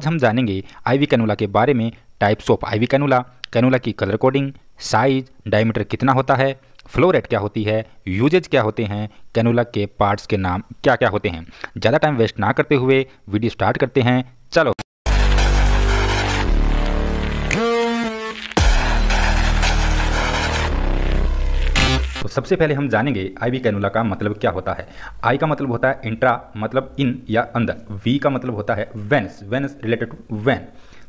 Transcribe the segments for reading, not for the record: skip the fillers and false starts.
आज हम जानेंगे आईवी कैनुला के बारे में, types of IV cannula, cannula की कलर कोडिंग, साइज, डायमीटर कितना होता है, फ्लो रेट क्या होती है, यूजेज क्या होते हैं, कैनुला के पार्ट्स के नाम क्या क्या होते हैं। ज़्यादा टाइम वेस्ट ना करते हुए वीडियो स्टार्ट करते हैं, चलो। तो सबसे पहले हम जानेंगे आईवी कैनुला का मतलब क्या होता है। आई का मतलब होता है इंट्रा, मतलब इन या अंदर। वी का मतलब होता है venous, venous related to vein,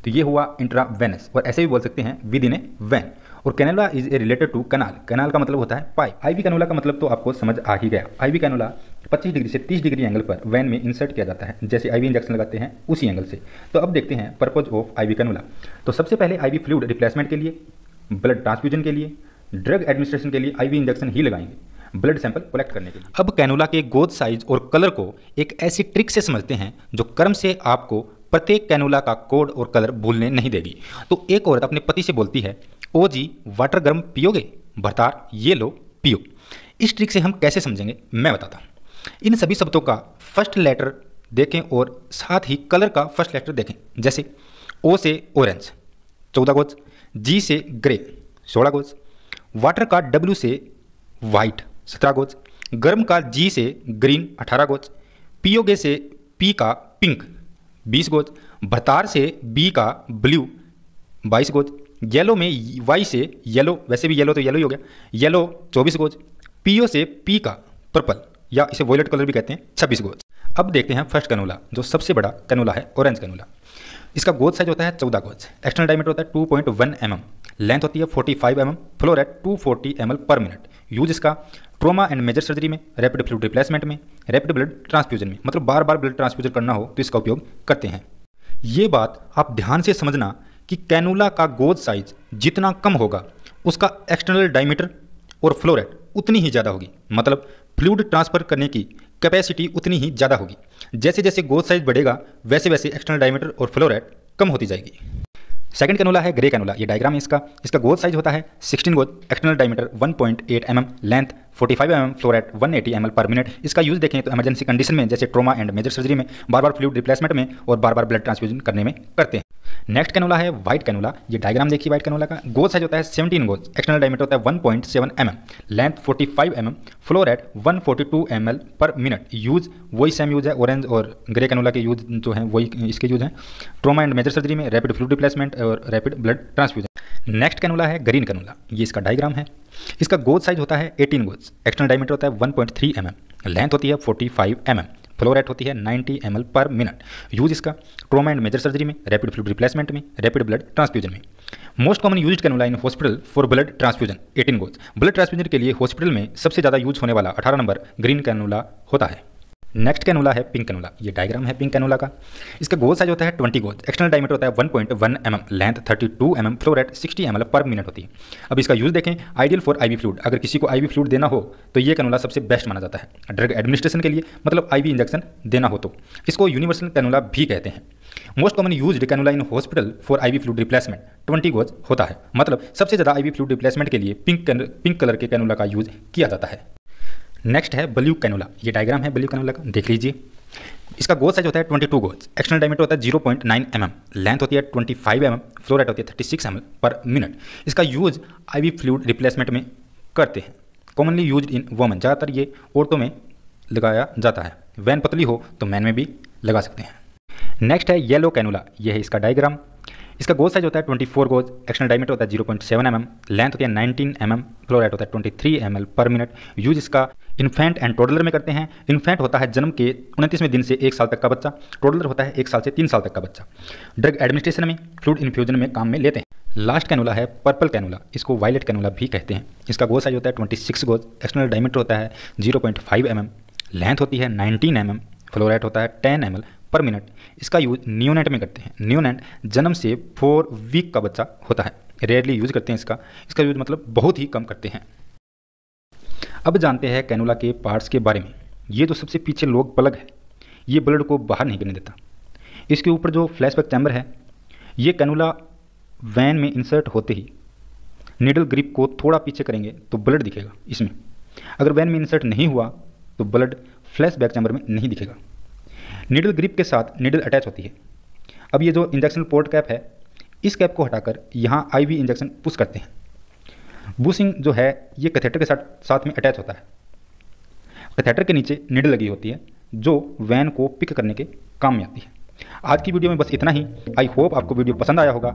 तो ये हुआ इंट्रा वेनस। और ऐसे भी बोल सकते हैं विद इन ए वैन। और cannula is a related to canal, canal का मतलब होता है पाइप। आईवी कैनुला का मतलब तो आपको समझ आ ही गया। आईवी कैनुला 25 डिग्री से 30 डिग्री एंगल पर वैन में इंसर्ट किया जाता है, जैसे आईवी इंजेक्शन लगाते हैं उसी एंगल से। तो अब देखते हैं पर्पज ऑफ आईवी कैनुला। तो सबसे पहले आईवी फ्लूइड रिप्लेसमेंट के लिए, ब्लड ट्रांसफ्यूजन के लिए, ड्रग एडमिनिस्ट्रेशन के लिए आईवी इंजेक्शन ही लगाएंगे, ब्लड सैंपल कलेक्ट करने के लिए। अब कैनुला के गोद साइज और कलर को एक ऐसी ट्रिक से समझते हैं जो क्रम से आपको प्रत्येक कैनुला का कोड और कलर भूलने नहीं देगी। तो एक औरत अपने पति से बोलती है, ओ जी वाटर गर्म पियोगे, भरतार ये लो पियो। इस ट्रिक से हम कैसे समझेंगे मैं बताता हूँ। इन सभी शब्दों का फर्स्ट लेटर देखें और साथ ही कलर का फर्स्ट लेटर देखें। जैसे ओ से ऑरेंज 14 गोज, जी से ग्रे 16 गोज, वाटर का डब्ल्यू से वाइट 17 गोज, गर्म का जी से ग्रीन 18 गोज, पियोगे से पी का पिंक 20 गोज, भतार से बी का ब्लू 22 गोज, येलो में वाई से येलो, वैसे भी येलो तो येलो ही हो गया, येलो 24 गोज, पीओ से पी का पर्पल या इसे वॉयलेट कलर भी कहते हैं 26 गोज। अब देखते हैं फर्स्ट कैनुला, जो सबसे बड़ा कैनुला है ऑरेंज कैनुला। इसका गोज साइज होता है 14 गोज, एक्सटर्नल डायमीटर होता है 2.1 mm, लेंथ होती है 45 mm, फ्लो रेट 240 ml पर मिनट। यूज इसका ट्रोमा एंड मेजर सर्जरी में, रैपिड फ्लूइड रिप्लेसमेंट में, रैपिड ब्लड ट्रांसफ्यूजन में, मतलब बार बार ब्लड ट्रांसफ्यूजन करना हो तो इसका उपयोग करते हैं। ये बात आप ध्यान से समझना कि कैनुला का गोज साइज जितना कम होगा उसका एक्सटर्नल डायमीटर और फ्लो रेट उतनी ही ज़्यादा होगी, मतलब फ्लूइड ट्रांसफर करने की कैपेसिटी उतनी ही ज़्यादा होगी। जैसे जैसे गोज साइज बढ़ेगा वैसे वैसे एक्सटर्नल डायमीटर और फ्लो रेट कम होती जाएगी। सेकंड कैनुला है ग्रे कैनुला, ये डायग्राम है इसका गोज साइज होता है 16 goes, external diameter 1.8 mm, length 45 mm, flow rate 180 ml पर मिनट। इसका यूज देखें तो इमरजेंसी कंडीशन में, जैसे ट्रोमा एंड मेजर सर्जरी में, बार बार फ्लूइड रिप्लेसमेंट में और बार बार ब्लड ट्रांसफ्यूजन करने में करते हैं। नेक्स्ट कैनुला है व्हाइट कैनुला, ये डायग्राम देखिए व्हाइट कैनुला का। गोज साइज होता है 17 गोज, एक्सटर्नल डायमीटर होता है 1.7 mm, length 45 mm, flow rate 142 ml पर मिनट। यूज वही सेम यूज है, ऑरेंज और ग्रे कैनुला के यूज जो हैं वही इसके यूज हैं, ट्रोमा एंड मेजर सर्जरी में, रैपिड फ्लूइड रिप्लेसमेंट और rapid blood transfusion. Next cannula है ग्रीन कैनुला, ये इसका डायग्राम है। इसका गोज साइज होता है 18 गोज, एक्सटर्नल डायमीटर होता है 1.3 mm, लेंथ होती है 45 mm, फ्लो रेट होती है 90 ml पर मिनट। यूज इसका ट्रोमा एंड मेजर सर्जरी में, रैपिड फ्लूइड रिप्लेसमेंट में, रैपिड ब्लड ट्रांसफ्यूजन में। Most common used cannula in hospital for blood transfusion 18 goes. Blood transfusion के लिए हॉस्पिटल में सबसे ज़्यादा यूज होने वाला 18 नंबर ग्रीन कैनुला होता है। नेक्स्ट कैनुला है पिंक कैनुला, ये डायग्राम है पिंक कैनुला का। इसका गोज साइज होता है 20 गोज, एक्सटर्नल डायमीटर होता है 1.1 mm, length 32 mm, flow rate 60 ml पर मिनट होती है। अब इसका यूज देखें, आइडियल फॉर आईवी फ्लूइड, अगर किसी को आईवी फ्लूइड देना हो तो ये कैनुला सबसे बेस्ट माना जाता है। ड्रग एडमिनिस्ट्रेशन के लिए, मतलब आईवी इंजेक्शन देना हो तो इसको यूनिवर्सल कैनुला भी कहते हैं। Most common used cannula in hospital for IV fluid replacement 20 goes होता है, मतलब सबसे ज़्यादा आईवी फ्लूइड रिप्लेसमेंट के लिए पिंक कलर के कैनुला का यूज किया जाता है। नेक्स्ट है ब्लू कैनुला, ये डायग्राम है ब्लू कैनुला का, देख लीजिए। इसका गोज साइज होता है 22 गोज, एक्सटर्नल डायमीटर होता है 0.9 mm, लेंथ होती है 25 mm, फ्लो रेट होती है 36 ml पर मिनट। इसका यूज आईवी फ्लूइड रिप्लेसमेंट में करते हैं। कॉमनली यूज्ड इन वोमेन, ज़्यादातर ये औरतों में लगाया जाता है। वैन पतली हो तो मैन में भी लगा सकते हैं। नेक्स्ट है येलो कैनुला, ये है इसका डायग्राम। इसका गोज साइज होता है 24 गोज, एक्सटर्नल डायमीटर होता है 0.7 mm, लेंथ होती है 19 mm, फ्लो रेट होता है 23 ml पर मिनट। यूज इसका इन्फेंट एंड टोडलर में करते हैं। इन्फेंट होता है जन्म के 29वें दिन से 1 साल तक का बच्चा, टोडलर होता है 1 साल से 3 साल तक का बच्चा। ड्रग एडमिनिस्ट्रेशन में, फ्लूइड इन्फ्यूजन में काम में लेते हैं। लास्ट कैनुला है पर्पल कैनुला, इसको वायलेट कैनुला भी कहते हैं। इसका गोज साइज होता है 26 गोज, एक्सटर्नल डायमीटर होता है 0.5 mm, लेंथ होती है 19 mm, फ्लो रेट होता है 10 ml पर मिनट। इसका यूज न्यूनेट में करते हैं। न्यूनेट जन्म से 4 वीक का बच्चा होता है, रेयरली यूज करते हैं इसका यूज मतलब बहुत ही कम करते हैं। अब जानते हैं कैनुला के पार्ट्स के बारे में। ये जो सबसे पीछे लोग प्लग है, ये ब्लड को बाहर नहीं करने देता। इसके ऊपर जो फ्लैशबैक चैम्बर है, ये कैनुला वैन में इंसर्ट होते ही नीडल ग्रिप को थोड़ा पीछे करेंगे तो ब्लड दिखेगा इसमें। अगर वैन में इंसर्ट नहीं हुआ तो ब्लड फ्लैशबैक चैम्बर में नहीं दिखेगा। नीडल ग्रिप के साथ नीडल अटैच होती है। अब ये जो इंजेक्शन पोर्ट कैप है, इस कैप को हटाकर यहाँ आईवी इंजेक्शन पुश करते हैं। बुशिंग जो है ये कैथेटर के साथ में अटैच होता है। कैथेटर के नीचे निडल लगी होती है जो वैन को पिक करने के काम में आती है। आज की वीडियो में बस इतना ही। आई होप आपको वीडियो पसंद आया होगा।